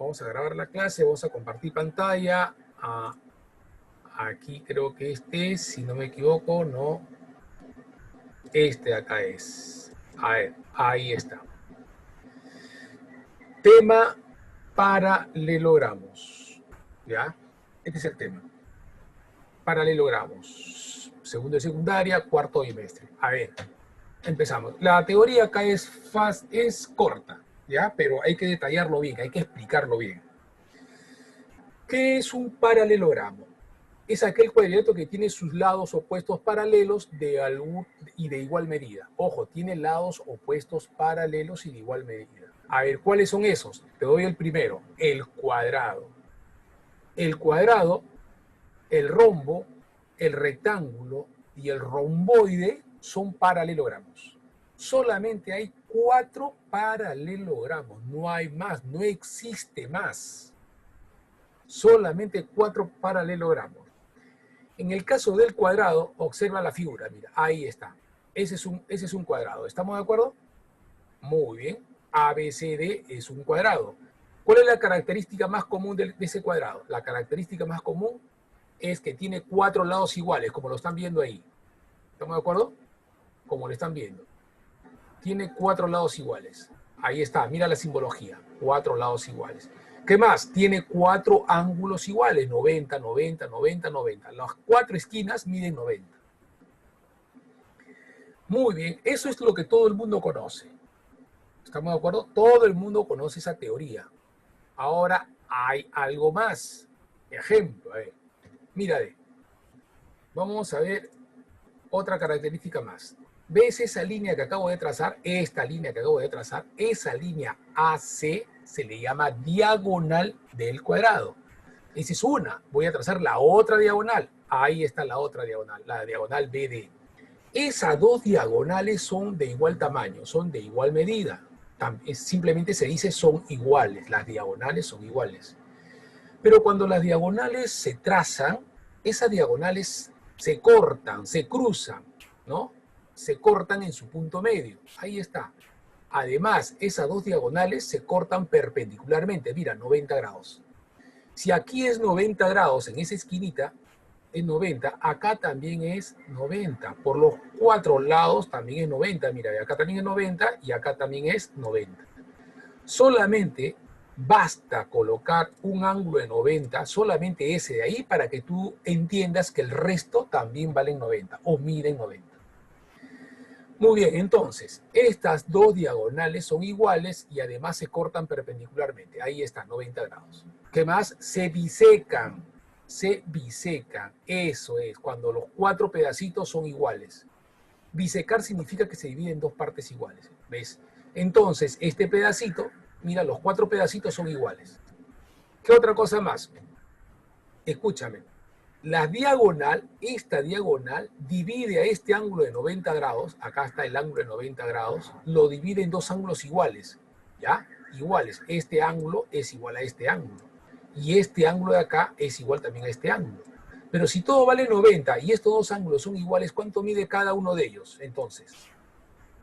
Vamos a grabar la clase, vamos a compartir pantalla. Aquí creo que si no me equivoco, no. Este de acá es. A ver, ahí está. Tema paralelogramos. ¿Ya? Este es el tema. Paralelogramos. Segundo de secundaria, cuarto bimestre. A ver, empezamos. La teoría acá es corta, ¿ya? Pero hay que detallarlo bien, hay que explicarlo bien. ¿Qué es un paralelogramo? Es aquel cuadrilátero que tiene sus lados opuestos paralelos y de igual medida. Ojo, tiene lados opuestos paralelos y de igual medida. A ver, ¿cuáles son esos? Te doy el primero, el cuadrado. El cuadrado, el rombo, el rectángulo y el romboide son paralelogramos. Solamente hay 4 paralelogramos, no hay más, no existe más. Solamente 4 paralelogramos. En el caso del cuadrado, observa la figura, mira, ahí está. Ese es un cuadrado, ¿estamos de acuerdo? Muy bien. ABCD es un cuadrado. ¿Cuál es la característica más común de ese cuadrado? La característica más común es que tiene 4 lados iguales, como lo están viendo ahí. ¿Estamos de acuerdo? Como lo están viendo. Tiene 4 lados iguales. Ahí está, mira la simbología. 4 lados iguales. ¿Qué más? Tiene 4 ángulos iguales, 90, 90, 90, 90. Las 4 esquinas miden 90. Muy bien, eso es lo que todo el mundo conoce. ¿Estamos de acuerdo? Todo el mundo conoce esa teoría. Ahora hay algo más. Ejemplo, mira, vamos a ver otra característica más. ¿Ves esa línea que acabo de trazar? Esta línea que acabo de trazar, esa línea AC se le llama diagonal del cuadrado. Esa es una. Voy a trazar la otra diagonal. Ahí está la otra diagonal, la diagonal BD. Esas dos diagonales son de igual tamaño, son de igual medida. Simplemente se dice son iguales, las diagonales son iguales. Pero cuando las diagonales se trazan, esas diagonales se cortan, se cruzan, ¿no? Se cortan en su punto medio. Ahí está. Además, esas dos diagonales se cortan perpendicularmente. Mira, 90 grados. Si aquí es 90 grados en esa esquinita, es 90, acá también es 90. Por los 4 lados también es 90. Mira, acá también es 90 y acá también es 90. Solamente basta colocar un ángulo de 90, solamente ese de ahí, para que tú entiendas que el resto también valen 90 o miden 90. Muy bien, entonces, estas dos diagonales son iguales y además se cortan perpendicularmente. Ahí está, 90 grados. ¿Qué más? Se bisecan. Se bisecan. Eso es, cuando los 4 pedacitos son iguales. Bisecar significa que se divide en 2 partes iguales. ¿Ves? Entonces, este pedacito, mira, los 4 pedacitos son iguales. ¿Qué otra cosa más? Escúchame. La diagonal, esta diagonal, divide a este ángulo de 90 grados, acá está el ángulo de 90 grados, lo divide en 2 ángulos iguales, ¿ya? Iguales. Este ángulo es igual a este ángulo. Y este ángulo de acá es igual también a este ángulo. Pero si todo vale 90 y estos 2 ángulos son iguales, ¿cuánto mide cada uno de ellos? Entonces,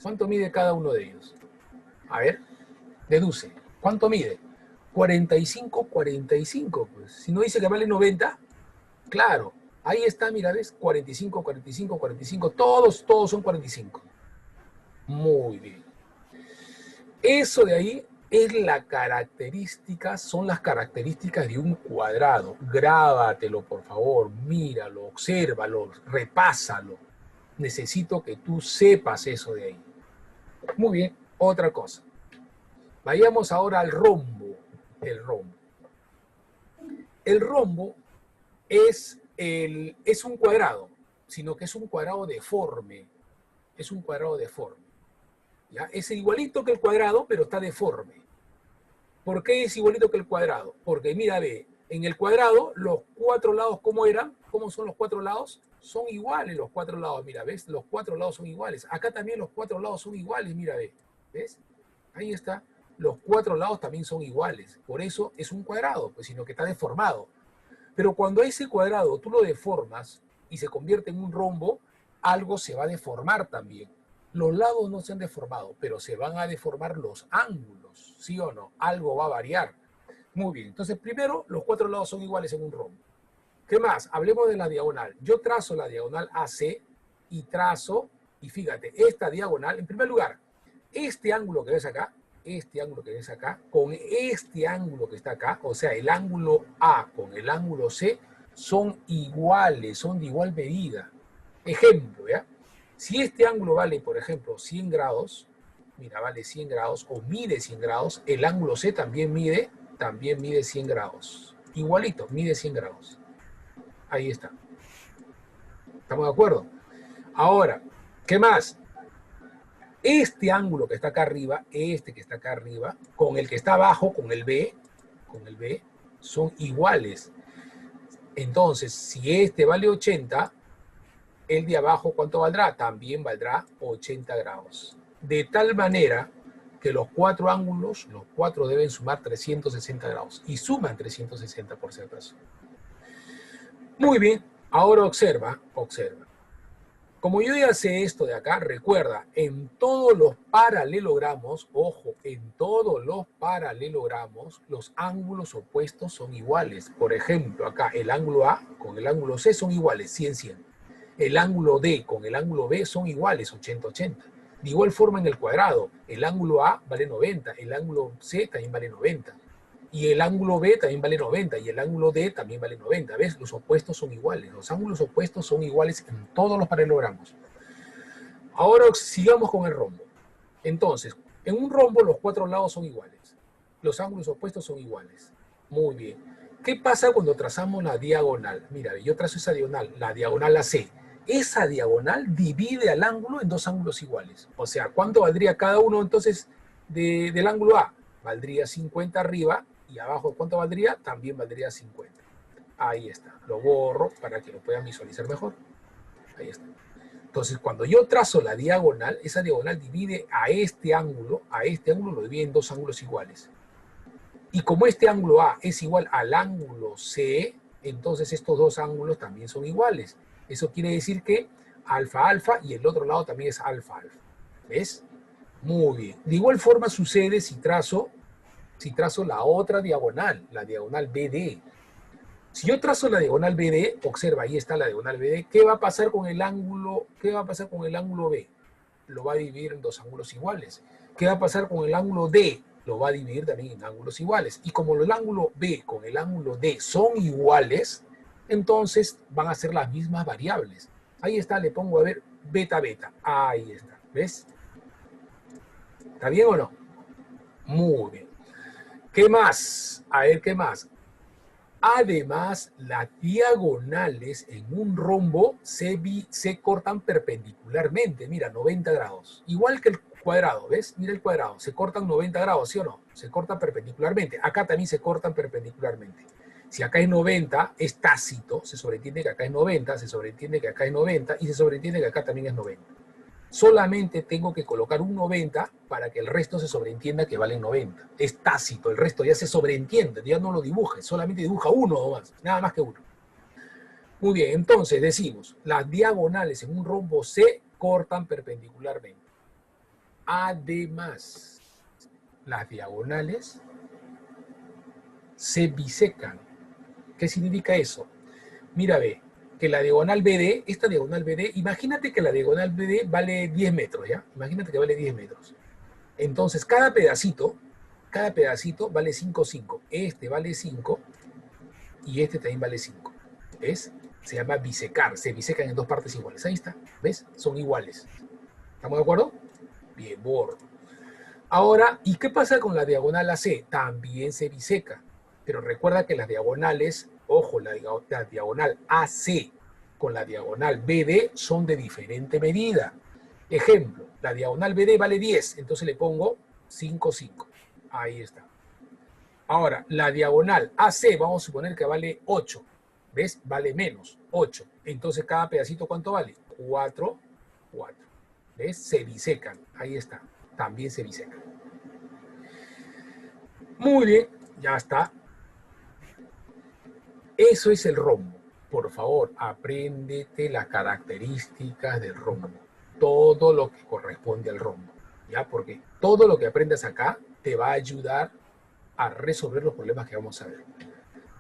¿cuánto mide cada uno de ellos? A ver, deduce. ¿Cuánto mide? 45, 45. Pues. Si no dice que vale 90, claro, ahí está, mira, ¿ves? 45, 45, 45, todos son 45. Muy bien. Eso de ahí es la característica, son las características de un cuadrado. Grábatelo, por favor, míralo, obsérvalo, repásalo. Necesito que tú sepas eso de ahí. Muy bien, otra cosa. Vayamos ahora al rombo. El rombo. El rombo es un cuadrado, sino que es un cuadrado deforme. Es un cuadrado deforme. ¿Ya? Es igualito que el cuadrado, pero está deforme. ¿Por qué es igualito que el cuadrado? Porque mira, ve, en el cuadrado los 4 lados, ¿cómo eran? ¿Cómo son los 4 lados? Son iguales los 4 lados, mira, ¿ves? Los 4 lados son iguales. Acá también los 4 lados son iguales, mira, ve. ¿Ves? Ahí está. Los 4 lados también son iguales. Por eso es un cuadrado, pues, sino que está deformado. Pero cuando ese cuadrado tú lo deformas y se convierte en un rombo, algo se va a deformar también. Los lados no se han deformado, pero se van a deformar los ángulos, ¿sí o no? Algo va a variar. Muy bien. Entonces, primero, los cuatro lados son iguales en un rombo. ¿Qué más? Hablemos de la diagonal. Yo trazo la diagonal AC y trazo, y fíjate, esta diagonal, en primer lugar, este ángulo que ves acá, con este ángulo que está acá, o sea, el ángulo A con el ángulo C, son iguales, son de igual medida. Ejemplo, ¿ya? Si este ángulo vale, por ejemplo, 100 grados, mira, vale 100 grados o mide 100 grados, el ángulo C también mide 100 grados. Igualito, mide 100 grados. Ahí está. ¿Estamos de acuerdo? Ahora, ¿qué más? Este ángulo que está acá arriba, con el que está abajo, con el B, son iguales. Entonces, si este vale 80, el de abajo, ¿cuánto valdrá? También valdrá 80 grados. De tal manera que los cuatro ángulos, los cuatro deben sumar 360 grados. Y suman 360 por si acaso. Muy bien, ahora observa. Como yo ya sé esto de acá, recuerda, en todos los paralelogramos, ojo, en todos los paralelogramos, los ángulos opuestos son iguales. Por ejemplo, acá el ángulo A con el ángulo C son iguales, 100-100. El ángulo D con el ángulo B son iguales, 80-80. De igual forma en el cuadrado, el ángulo A vale 90, el ángulo C también vale 90. Y el ángulo B también vale 90 y el ángulo D también vale 90. ¿Ves? Los opuestos son iguales. Los ángulos opuestos son iguales en todos los paralelogramos. Ahora sigamos con el rombo. Entonces, en un rombo los cuatro lados son iguales. Los ángulos opuestos son iguales. Muy bien. ¿Qué pasa cuando trazamos la diagonal? Mira, yo trazo esa diagonal, la diagonal AC. Esa diagonal divide al ángulo en dos ángulos iguales. O sea, ¿cuánto valdría cada uno entonces del ángulo A? Valdría 50 arriba. Y abajo, ¿cuánto valdría? También valdría 50. Ahí está. Lo borro para que lo puedan visualizar mejor. Ahí está. Entonces, cuando yo trazo la diagonal, esa diagonal divide a este ángulo lo divide en dos ángulos iguales. Y como este ángulo A es igual al ángulo C, entonces estos dos ángulos también son iguales. Eso quiere decir que alfa, alfa, y el otro lado también es alfa, alfa. ¿Ves? Muy bien. De igual forma sucede si trazo la otra diagonal, la diagonal BD. Si yo trazo la diagonal BD, observa, ahí está la diagonal BD, ¿qué va a pasar con el ángulo B? Lo va a dividir en dos ángulos iguales. ¿Qué va a pasar con el ángulo D? Lo va a dividir también en ángulos iguales. Y como el ángulo B con el ángulo D son iguales, entonces van a ser las mismas variables. Ahí está, le pongo a ver beta, beta. Ahí está, ¿ves? ¿Está bien o no? Muy bien. ¿Qué más? A ver, ¿qué más? Además, las diagonales en un rombo se cortan perpendicularmente. Mira, 90 grados. Igual que el cuadrado, ¿ves? Mira el cuadrado. Se cortan 90 grados, ¿sí o no? Se cortan perpendicularmente. Acá también se cortan perpendicularmente. Si acá es 90, es tácito. Se sobreentiende que acá es 90, se sobreentiende que acá es 90 y se sobreentiende que acá también es 90. Solamente tengo que colocar un 90 para que el resto se sobreentienda que valen 90. Es tácito, el resto ya se sobreentiende, ya no lo dibuje, solamente dibuja uno o más, nada más que uno. Muy bien, entonces decimos, las diagonales en un rombo se cortan perpendicularmente. Además, las diagonales se bisecan. ¿Qué significa eso? Mira, ve, que la diagonal BD, esta diagonal BD, imagínate que la diagonal BD vale 10 metros, ¿ya? Imagínate que vale 10 metros. Entonces, cada pedacito vale 5, 5. Este vale 5 y este también vale 5. ¿Ves? Se llama bisecar, se bisecan en dos partes iguales. Ahí está, ¿ves? Son iguales. ¿Estamos de acuerdo? Bien, borro. Ahora, ¿y qué pasa con la diagonal AC? También se biseca. Pero recuerda que las diagonales, ojo, la diagonal AC con la diagonal BD son de diferente medida. Ejemplo, la diagonal BD vale 10, entonces le pongo 5, 5. Ahí está. Ahora, la diagonal AC, vamos a suponer que vale 8. ¿Ves? Vale menos, 8. Entonces, cada pedacito, ¿cuánto vale? 4, 4. ¿Ves? Se bisecan. Ahí está. También se bisecan. Muy bien, ya está. Eso es el rombo. Por favor, apréndete las características del rombo. Todo lo que corresponde al rombo. ¿Ya? Porque todo lo que aprendas acá te va a ayudar a resolver los problemas que vamos a ver.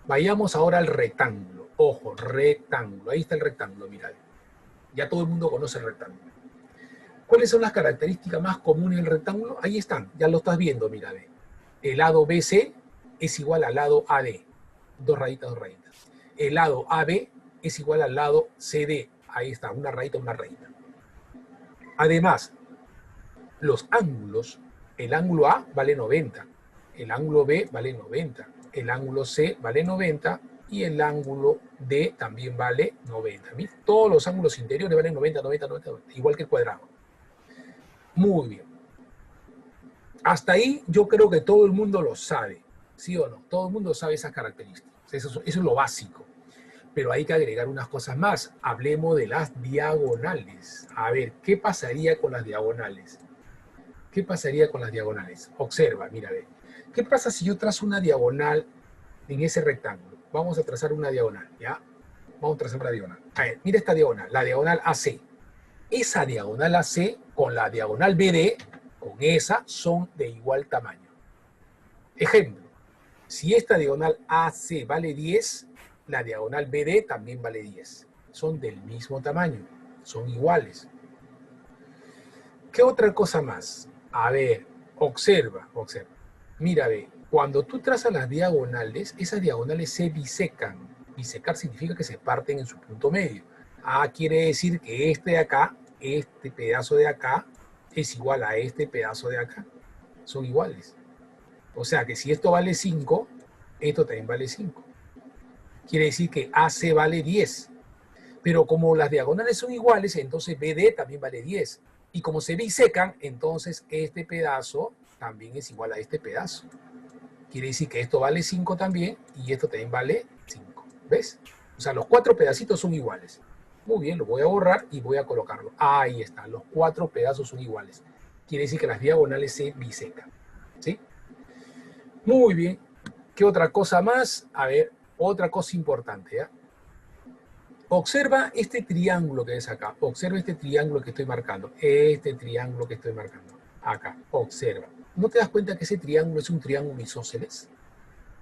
Vayamos ahora al rectángulo. Ojo, rectángulo. Ahí está el rectángulo, mirad. Ya todo el mundo conoce el rectángulo. ¿Cuáles son las características más comunes del rectángulo? Ahí están, ya lo estás viendo, mirad. El lado BC es igual al lado AD. Dos rayitas, dos rayitas. El lado AB es igual al lado CD. Ahí está, una rayita, una rayita. Además, los ángulos, el ángulo A vale 90, el ángulo B vale 90, el ángulo C vale 90 y el ángulo D también vale 90. Todos los ángulos interiores valen 90, 90, 90, 90, igual que el cuadrado. Muy bien. Hasta ahí yo creo que todo el mundo lo sabe, ¿sí o no? Todo el mundo sabe esas características. Eso es lo básico. Pero hay que agregar unas cosas más. Hablemos de las diagonales. A ver, ¿qué pasaría con las diagonales? ¿Qué pasaría con las diagonales? Observa, mira, ve. ¿Qué pasa si yo trazo una diagonal en ese rectángulo? Vamos a trazar una diagonal, ¿ya? Vamos a trazar una diagonal. A ver, mira esta diagonal, la diagonal AC. Esa diagonal AC con la diagonal BD, con esa, son de igual tamaño. Ejemplo, si esta diagonal AC vale 10, la diagonal BD también vale 10. Son del mismo tamaño, son iguales. ¿Qué otra cosa más? A ver, observa. Mira, ve, cuando tú trazas las diagonales, esas diagonales se bisecan. Bisecar significa que se parten en su punto medio. Ah, quiere decir que este de acá, este pedazo de acá, es igual a este pedazo de acá. Son iguales. O sea que si esto vale 5, esto también vale 5. Quiere decir que AC vale 10. Pero como las diagonales son iguales, entonces BD también vale 10. Y como se bisecan, entonces este pedazo también es igual a este pedazo. Quiere decir que esto vale 5 también y esto también vale 5. ¿Ves? O sea, los 4 pedacitos son iguales. Muy bien, lo voy a borrar y voy a colocarlo. Ahí está, los 4 pedazos son iguales. Quiere decir que las diagonales se bisecan. ¿Sí? Muy bien. ¿Qué otra cosa más? A ver, otra cosa importante, ¿ya? Observa este triángulo que ves acá. Observa este triángulo que estoy marcando. Este triángulo que estoy marcando. Acá. Observa. ¿No te das cuenta que ese triángulo es un triángulo isósceles?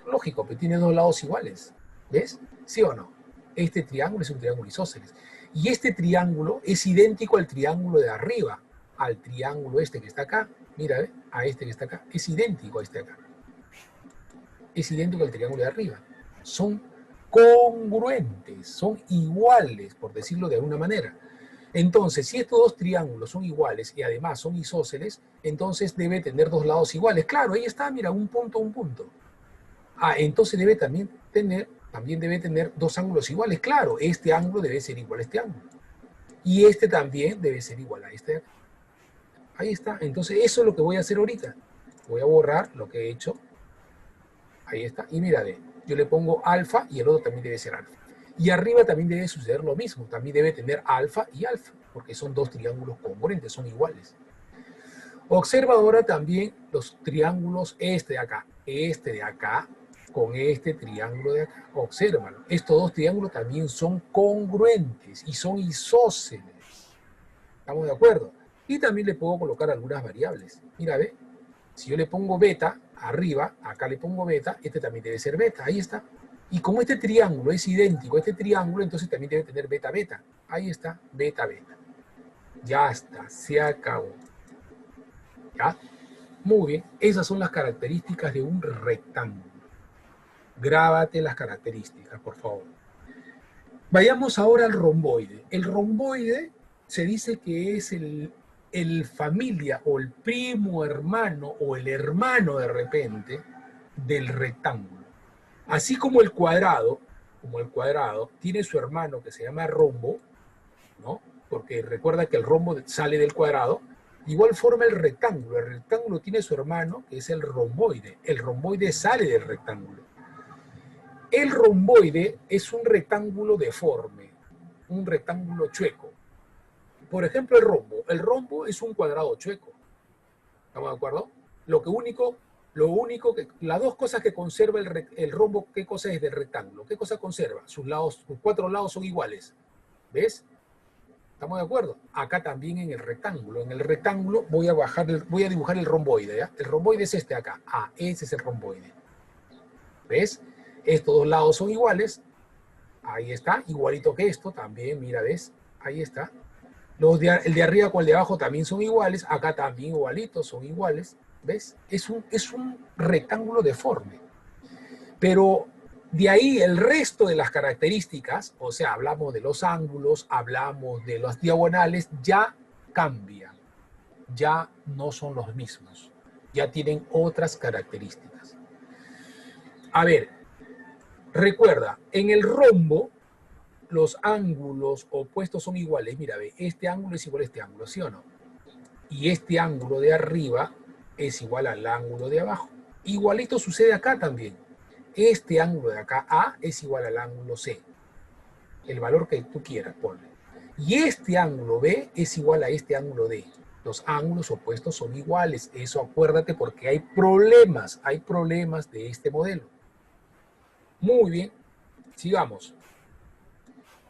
Lógico, pero tiene dos lados iguales. ¿Ves? ¿Sí o no? Este triángulo es un triángulo isósceles. Y este triángulo es idéntico al triángulo de arriba. Al triángulo este que está acá. Mira, ¿ves? A este que está acá. Es idéntico a este acá. Es idéntico al triángulo de arriba. Son congruentes, son iguales, por decirlo de alguna manera. Entonces, si estos dos triángulos son iguales y además son isósceles, entonces debe tener dos lados iguales. Claro, ahí está, mira, un punto, un punto. Ah, entonces también debe tener dos ángulos iguales. Claro, este ángulo debe ser igual a este ángulo. Y este también debe ser igual a este. Ahí está. Entonces, eso es lo que voy a hacer ahorita. Voy a borrar lo que he hecho. Ahí está. Y mira, yo le pongo alfa y el otro también debe ser alfa. Y arriba también debe suceder lo mismo. También debe tener alfa y alfa, porque son dos triángulos congruentes, son iguales. Observa ahora también los triángulos este de acá, con este triángulo de acá. Obsérvalo. Estos dos triángulos también son congruentes y son isósceles. ¿Estamos de acuerdo? Y también le puedo colocar algunas variables. Mira, ve. Si yo le pongo beta arriba, acá le pongo beta, este también debe ser beta. Ahí está. Y como este triángulo es idéntico a este triángulo, entonces también debe tener beta, beta. Ahí está, beta, beta. Ya está, se acabó. ¿Ya? Muy bien, esas son las características de un rectángulo. Grábate las características, por favor. Vayamos ahora al romboide. El romboide se dice que es el familia o el primo hermano o el hermano de repente del rectángulo. Así como el cuadrado tiene su hermano que se llama rombo, ¿no? Porque recuerda que el rombo sale del cuadrado. De igual forma el rectángulo tiene su hermano que es el romboide sale del rectángulo. El romboide es un rectángulo deforme, un rectángulo chueco. Por ejemplo, el rombo es un cuadrado chueco. ¿Estamos de acuerdo? Las dos cosas que conserva el rombo, ¿qué cosa es del rectángulo? ¿Qué cosa conserva? Sus 4 lados son iguales. ¿Ves? ¿Estamos de acuerdo? Acá también en el rectángulo. En el rectángulo voy a dibujar el romboide, ¿ya? El romboide es este acá. Ah, ese es el romboide. ¿Ves? Estos dos lados son iguales. Ahí está, igualito que esto también, mira, ¿ves? Ahí está. El de arriba con el de abajo también son iguales. Acá también igualitos, son iguales. ¿Ves? Es un rectángulo deforme. Pero de ahí el resto de las características, o sea, hablamos de los ángulos, hablamos de las diagonales, ya cambian. Ya no son los mismos. Ya tienen otras características. A ver, recuerda, en el rombo los ángulos opuestos son iguales. Mira, ve, este ángulo es igual a este ángulo, ¿sí o no? Y este ángulo de arriba es igual al ángulo de abajo. Igualito sucede acá también. Este ángulo de acá, A, es igual al ángulo C. El valor que tú quieras, ponle. Y este ángulo B es igual a este ángulo D. Los ángulos opuestos son iguales. Eso acuérdate porque hay problemas de este modelo. Muy bien, sigamos.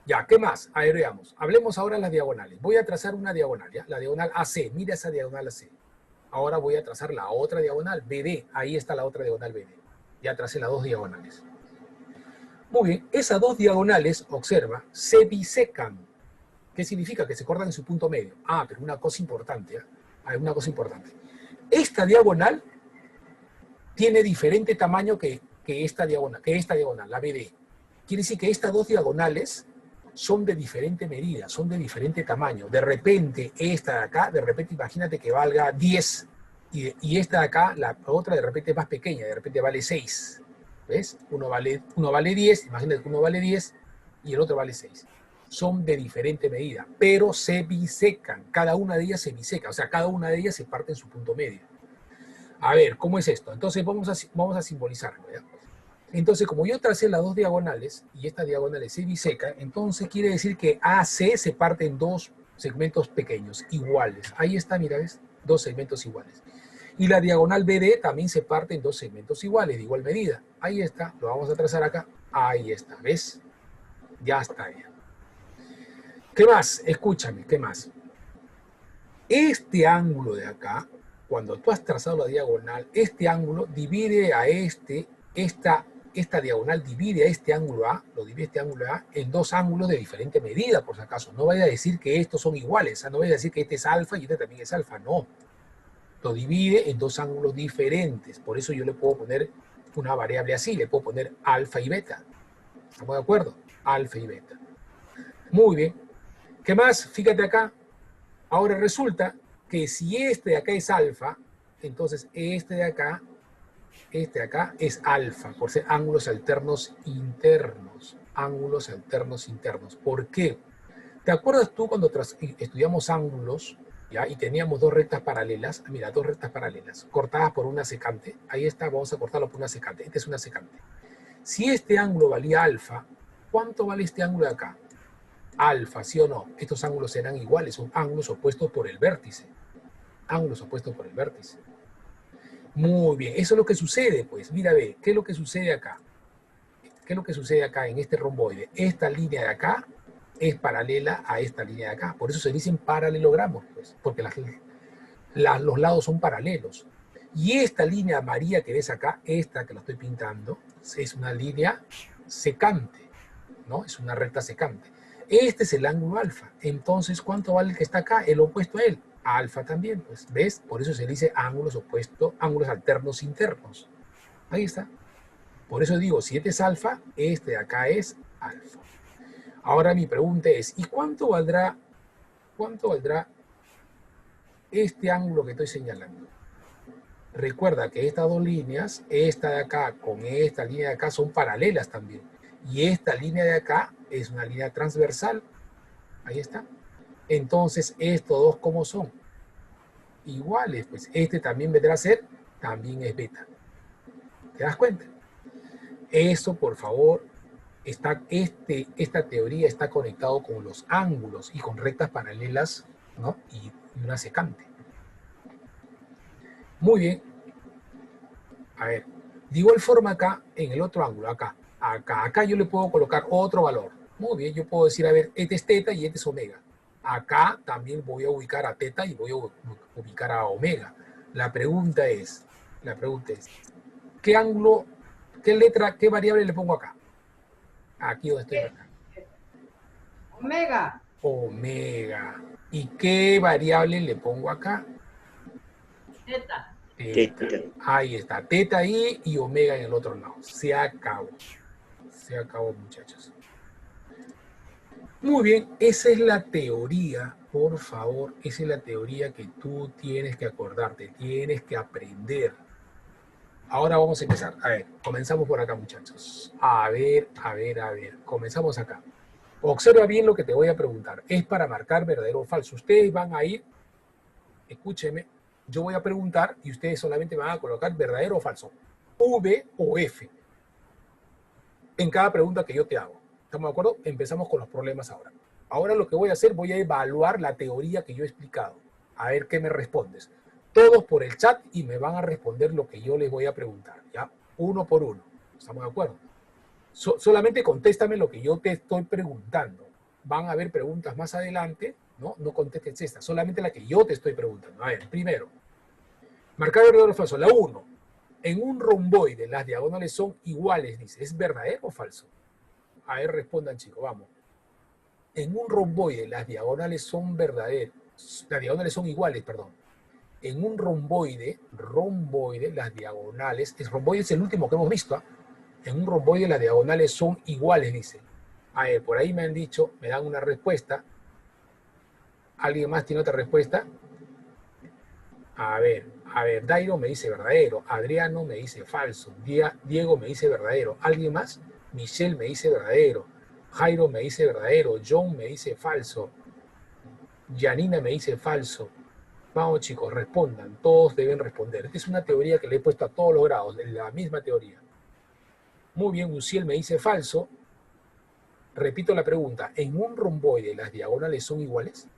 Ya, ¿qué más? A ver, veamos. Hablemos ahora de las diagonales. Voy a trazar una diagonal, ¿ya? La diagonal AC. Mira esa diagonal AC. Ahora voy a trazar la otra diagonal, BD. Ahí está la otra diagonal BD. Ya tracé las dos diagonales. Muy bien, esas dos diagonales, observa, se bisecan. ¿Qué significa? Que se cortan en su punto medio. Ah, pero una cosa importante, ¿eh? Hay una cosa importante. Esta diagonal tiene diferente tamaño que esta diagonal, la BD. Quiere decir que estas dos diagonales son de diferente medida, son de diferente tamaño. De repente, esta de acá, de repente imagínate que valga 10, y esta de acá, la otra de repente es más pequeña, de repente vale 6. ¿Ves? Uno vale 10, imagínate que uno vale 10 y el otro vale 6. Son de diferente medida, pero se bisecan. Cada una de ellas se biseca, o sea, cada una de ellas se parte en su punto medio. A ver, ¿cómo es esto? Entonces vamos a simbolizarlo, ¿ya? Entonces, como yo tracé las dos diagonales y estas diagonales se bisecan, entonces quiere decir que AC se parte en dos segmentos pequeños, iguales. Ahí está, mira, ¿ves? Dos segmentos iguales. Y la diagonal BD también se parte en dos segmentos iguales, de igual medida. Ahí está, lo vamos a trazar acá. Ahí está, ¿ves? Ya está. Ya. ¿Qué más? Escúchame, ¿qué más? Este ángulo de acá, cuando tú has trazado la diagonal, este ángulo divide a esta diagonal divide a este ángulo A, lo divide este ángulo A en dos ángulos de diferente medida, por si acaso. No vaya a decir que estos son iguales, no vaya a decir que este es alfa y este también es alfa, no. Lo divide en dos ángulos diferentes. Por eso yo le puedo poner una variable así, le puedo poner alfa y beta. ¿Estamos de acuerdo? Alfa y beta. Muy bien. ¿Qué más? Fíjate acá. Ahora resulta que si este de acá es alfa, entonces este de acá es alfa, por ser ángulos alternos internos. Ángulos alternos internos. ¿Por qué? ¿Te acuerdas tú cuando estudiamos ángulos, ¿ya? Y teníamos dos rectas paralelas? Mira, dos rectas paralelas, cortadas por una secante. Ahí está, vamos a cortarlo por una secante. Esta es una secante. Si este ángulo valía alfa, ¿cuánto vale este ángulo de acá? Alfa, ¿sí o no? Estos ángulos serán iguales, son ángulos opuestos por el vértice. Ángulos opuestos por el vértice. Muy bien, eso es lo que sucede, pues. Mira, ve, ¿qué es lo que sucede acá? ¿Qué es lo que sucede acá en este romboide? Esta línea de acá es paralela a esta línea de acá. Por eso se dicen paralelogramos, pues, porque los lados son paralelos. Y esta línea amarilla que ves acá, esta que la estoy pintando, es una línea secante, ¿no? Es una recta secante. Este es el ángulo alfa. Entonces, ¿cuánto vale el que está acá? El opuesto a él. Alfa también, pues, ¿ves? Por eso se dice ángulos opuestos, ángulos alternos internos. Ahí está. Por eso digo, si este es alfa, este de acá es alfa. Ahora mi pregunta es, ¿y cuánto valdrá este ángulo que estoy señalando? Recuerda que estas dos líneas, esta de acá con esta línea de acá, son paralelas también. Y esta línea de acá es una línea transversal. Ahí está. Entonces, estos dos, ¿cómo son? Iguales, pues este también vendrá a ser, también es beta. ¿Te das cuenta? Eso, por favor, esta teoría está conectado con los ángulos y con rectas paralelas, ¿no? Y una secante. Muy bien. A ver, de igual forma acá, en el otro ángulo, acá yo le puedo colocar otro valor. Muy bien, yo puedo decir, a ver, este es teta y este es omega. Acá también voy a ubicar a teta y voy a ubicar a omega. La pregunta es, ¿qué ángulo ¿Qué letra, qué variable le pongo acá? Aquí donde estoy acá. Omega. Omega. ¿Y qué variable le pongo acá? Zeta. Teta. Ahí está. Teta ahí y omega en el otro lado. Se acabó. Se acabó, muchachos. Muy bien, esa es la teoría, por favor, esa es la teoría que tú tienes que acordarte, tienes que aprender. Ahora vamos a empezar. A ver, comenzamos por acá, muchachos. A ver, comenzamos acá. Observa bien lo que te voy a preguntar. Es para marcar verdadero o falso. Ustedes van a ir, escúcheme, yo voy a preguntar y ustedes solamente van a colocar verdadero o falso. V o F en cada pregunta que yo te hago. ¿Estamos de acuerdo? Empezamos con los problemas ahora. Ahora lo que voy a hacer, voy a evaluar la teoría que yo he explicado. A ver qué me respondes. Todos por el chat y me van a responder lo que yo les voy a preguntar. ¿Ya? Uno por uno. ¿Estamos de acuerdo? Solamente contéstame lo que yo te estoy preguntando. Van a haber preguntas más adelante, ¿no? No contestes esta, solamente la que yo te estoy preguntando. A ver, primero, marcar verdadero o falso. La 1. En un romboide las diagonales son iguales, dice. ¿Es verdadero o falso? A ver, respondan, chicos, vamos. En un romboide las diagonales son verdaderas. Las diagonales son iguales, perdón. En un romboide, las diagonales, el romboide es el último que hemos visto, ¿eh? En un romboide las diagonales son iguales, dice. A ver, por ahí me han dicho, me dan una respuesta. ¿Alguien más tiene otra respuesta? A ver, Dairo me dice verdadero, Adriano me dice falso, Diego me dice verdadero, ¿alguien más? Michelle me dice verdadero, Jairo me dice verdadero, John me dice falso, Janina me dice falso. Vamos chicos, respondan, todos deben responder. Esta es una teoría que le he puesto a todos los grados, la misma teoría. Muy bien, Uciel me dice falso. Repito la pregunta, ¿en un romboide las diagonales son iguales?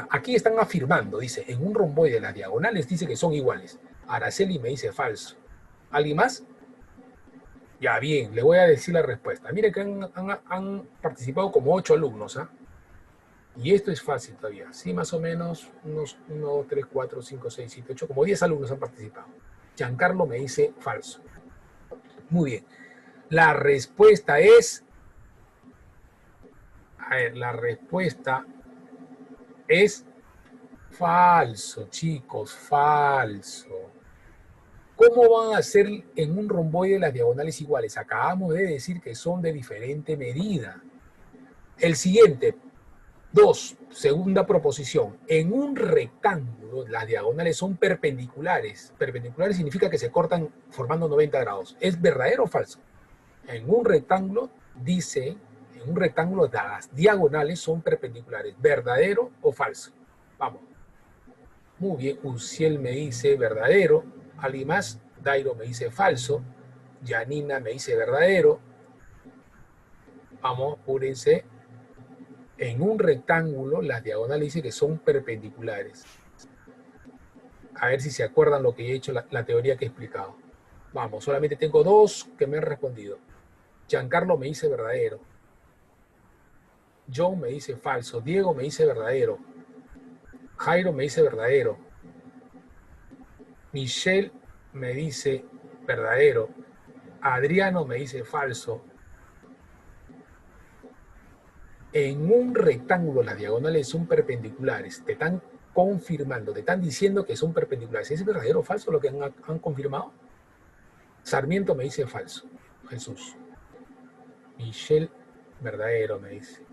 Aquí están afirmando, dice, en un romboide las diagonales dice que son iguales. Araceli me dice falso. ¿Alguien más? Ya, bien, le voy a decir la respuesta. Mire que han participado como 8 alumnos, ¿ah? Y esto es fácil todavía. Sí, más o menos, unos 1, 3, 4, 5, 6, 7, 8, como 10 alumnos han participado. Giancarlo me dice falso. Muy bien. La respuesta es... A ver, la respuesta es falso, chicos, falso. ¿Cómo van a ser en un romboide las diagonales iguales? Acabamos de decir que son de diferente medida. El siguiente, 2, segunda proposición. En un rectángulo las diagonales son perpendiculares. Perpendiculares significa que se cortan formando 90 grados. ¿Es verdadero o falso? En un rectángulo dice, en un rectángulo las diagonales son perpendiculares. ¿Verdadero o falso? Vamos. Muy bien, Uciel me dice verdadero. ¿Alguien más? Dairo me dice falso. Janina me dice verdadero. Vamos, apúrense. En un rectángulo, las diagonales dice que son perpendiculares. A ver si se acuerdan lo que he hecho, la teoría que he explicado. Vamos, solamente tengo 2 que me han respondido. Giancarlo me dice verdadero. John me dice falso. Diego me dice verdadero. Jairo me dice verdadero. Michelle me dice verdadero. Adriano me dice falso. En un rectángulo las diagonales son perpendiculares. Te están confirmando, te están diciendo que son perpendiculares. ¿Es verdadero o falso lo que han confirmado? Sarmiento me dice falso. Jesús. Michelle, verdadero me dice.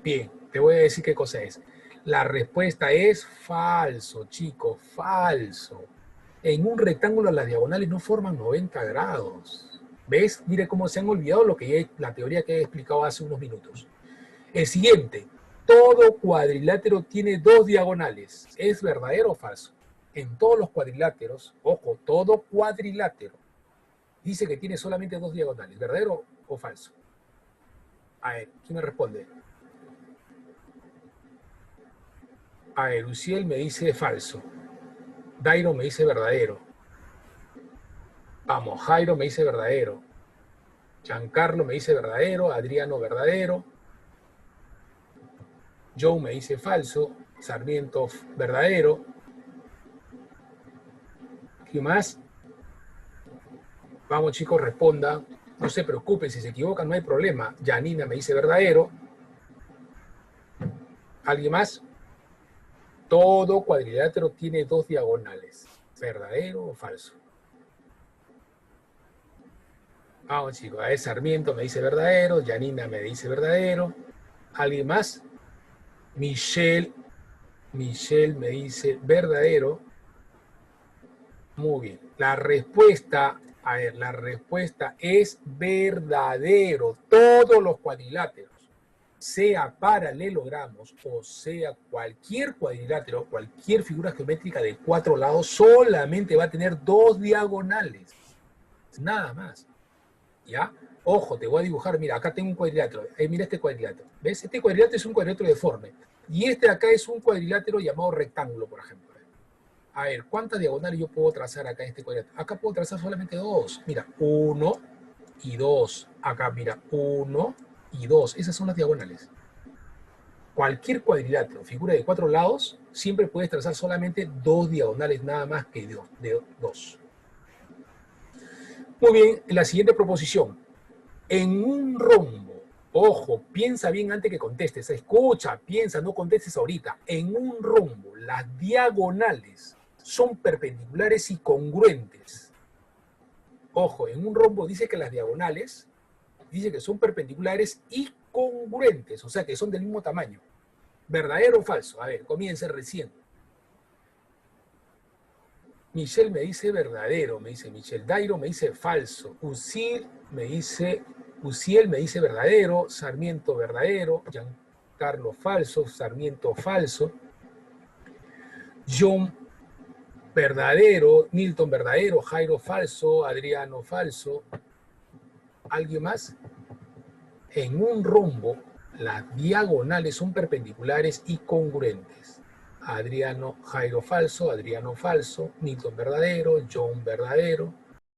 Bien, te voy a decir qué cosa es. La respuesta es falso, chicos, falso. En un rectángulo las diagonales no forman 90 grados. ¿Ves? Mire cómo se han olvidado la teoría que he explicado hace unos minutos. El siguiente, todo cuadrilátero tiene 2 diagonales. ¿Es verdadero o falso? En todos los cuadriláteros, ojo, todo cuadrilátero dice que tiene solamente 2 diagonales. ¿Verdadero o falso? A ver, ¿quién me responde? A ver, Luciel me dice falso. Dairo me dice verdadero. Vamos, Jairo me dice verdadero. Giancarlo me dice verdadero. Adriano verdadero. Joe me dice falso. Sarmiento verdadero. ¿Qué más? Vamos, chicos, respondan. No se preocupen, si se equivocan no hay problema. Janina me dice verdadero. ¿Alguien más? Todo cuadrilátero tiene dos diagonales. ¿Verdadero o falso? Vamos, chicos. A ver, Sarmiento me dice verdadero. Janina me dice verdadero. ¿Alguien más? Michelle me dice verdadero. Muy bien. La respuesta, a ver, la respuesta es verdadero. Todos los cuadriláteros, sea paralelogramos o sea cualquier cuadrilátero, cualquier figura geométrica de 4 lados, solamente va a tener 2 diagonales. Nada más. ¿Ya? Ojo, te voy a dibujar. Mira, acá tengo un cuadrilátero. Mira este cuadrilátero. ¿Ves? Este cuadrilátero es un cuadrilátero deforme. Y este de acá es un cuadrilátero llamado rectángulo, por ejemplo. A ver, ¿cuántas diagonales yo puedo trazar acá en este cuadrilátero? Acá puedo trazar solamente 2. Mira, 1 y 2. Acá, mira, 1 y 2. Esas son las diagonales. Cualquier cuadrilátero, figura de 4 lados, siempre puedes trazar solamente 2 diagonales, nada más que de 2. Muy bien, la siguiente proposición. En un rombo, ojo, piensa bien antes que contestes, escucha, piensa, no contestes ahorita. En un rombo, las diagonales son perpendiculares y congruentes. Ojo, en un rombo dice que las diagonales, dice que son perpendiculares y congruentes, o sea que son del mismo tamaño. ¿Verdadero o falso? A ver, comience recién. Michelle me dice verdadero, me dice Michelle. Dairo me dice falso. Uciel me dice verdadero. Sarmiento verdadero. Giancarlo falso. Sarmiento falso. John verdadero. Milton verdadero. Jairo falso. Adriano falso. ¿Alguien más? En un rombo, las diagonales son perpendiculares y congruentes. Jairo falso, Adriano falso, Milton verdadero, John verdadero,